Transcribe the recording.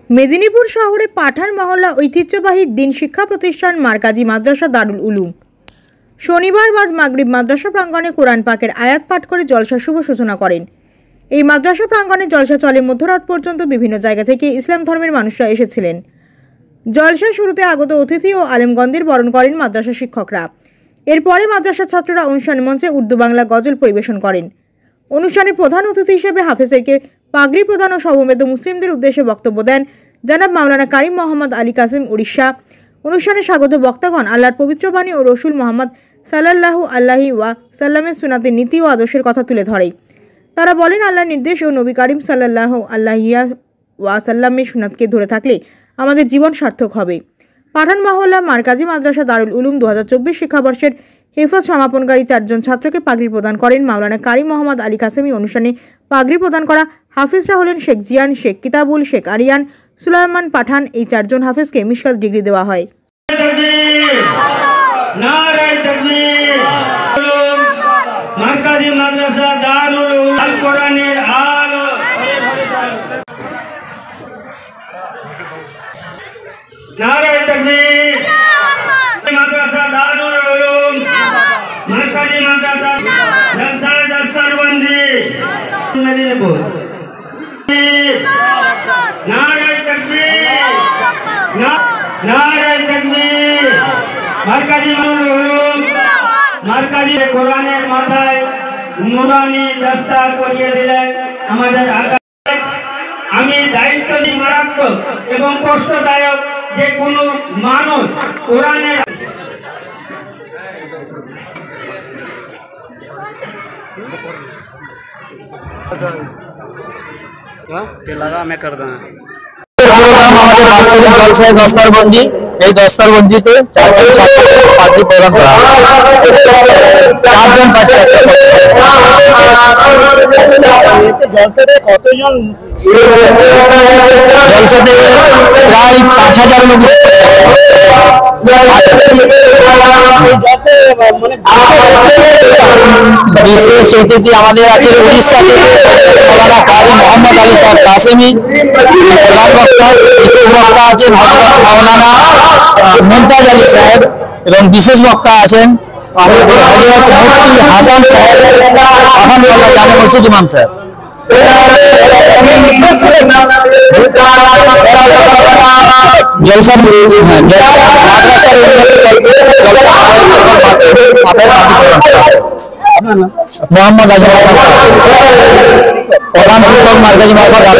মেদিনীপুর শহরে পাঠান মহল্লা ঐতিহ্যবাহী দিন শিক্ষা প্রতিষ্ঠান মারকাজি মাদ্রাসা দারুল উলুম শনিবার বাদ মাগরিব মাদ্রাসা প্রাঙ্গণে কোরআন পাকের আয়াত পাঠ করে জলসা শুভ সূচনা করেন। এই মাদ্রাসা প্রাঙ্গণে জলসা চলে মধ্যরাত পর্যন্ত। বিভিন্ন জায়গা থেকে ইসলাম ধর্মের মানুষরা এসেছিলেন। জলসা শুরুতে আগত অতিথি ও আলেমগণদের বরণ করেন মাদ্রাসা শিক্ষকরা। এরপরে মাদ্রাসা ছাত্ররা অনুষ্ঠান মঞ্চে উর্দু বাংলা গজল পরিবেশন করেন। অনুষ্ঠানে প্রধান অতিথি হিসেবে হাফেজকে পাগড়ি প্রদান ও সমবেত মুসলিমদের উদ্দেশ্যে বক্তব্য দেন জনাব মাওলানা কারিম মোহাম্মদ আলী কাসিম উড়িষ্যা। অনুষ্ঠানে স্বাগত বক্তাগণ আল্লাহর পবিত্র বাণী ও রসুল মোহাম্মদ সাল্লাল্লাহু আলাইহি ওয়াসাল্লামের সুন্নাতের নীতি ও আদর্শের কথা তুলে ধরে। তারা বলেন, আল্লাহর নির্দেশ ও নবী কারিম সাল্লাল্লাহু আলাইহি ওয়াসাল্লামের সুন্নাতকে ধরে থাকলে আমাদের জীবন সার্থক হবে। পাঠান মহল্লা মারকাজি মাদ্রাসা দারুল উলুম 2024 শিক্ষাবর্ষের হেফাজ সমাপনকারী 4 জন ছাত্রকে পাগড়ি প্রদান করেন মাওলানা কারিম মোহাম্মদ আলী কাসেমি। অনুষ্ঠানে পাগড়ি প্রদান করা হাফেজরা হলেন শেখ জিয়ান, শেখ কিতাবুল, শেখ আরিয়ান, সুলাইমান পাঠান। এই 4 জন হাফেজকে মিশকাত ডিগ্রি দেওয়া হয়। মারকাজি মাদ্রাসা দারুল উলুম আল কোরআনের আলো নারায়ে তাকবীর। মাদ্রাসা দারুল উলুম মারকাজি মাদ্রাসা জলসা দস্তরবন্দি মেদিনীপুর। নারায়ে তাকবীর, নারায়ে তাকবীর। মারকাজি দারুল উলুম মারকাজি কোরআনের মাথায় নুরানি দস্তা করিয়ে দিলেন আমাদের আকা। আমি দায়িত্ব নিই মারাত্মক এবং কষ্টদায়ক যে কোনো মানুষ কোরআনের लगा मैं कर दूंगा। আমাদের বাৎসরিক জলসায় দস্তরবন্দি। এই দস্তরবন্দিতে 4 জন ছাত্রকে পাগড়ি প্রদান করা হয়। 4 জন জলসাতে কতজন? জলসাতে প্রায় 5000 লোক। বিশেষ অতিথি আমাদের আছে উড়িষ্যা থেকে মাওলানা কারিম মোহাম্মদ আলী সাহেব কাসেমি প্রধান বক্তা। বিশেষ বক্তা আছেন হযরত মাওলানা মুমতাজ আলী সাহেব এবং বিশেষ বক্তা আছেন আমাদের হযরত মুফতি হাসান সাহেব পাঠান মোল্লা জামে মসজিদ ইমাম সাহেব। জলসা মাদ্রাসার মোহাম্মদ আজম প্রধান শিক্ষক মারকাজি মাদ্রাসা।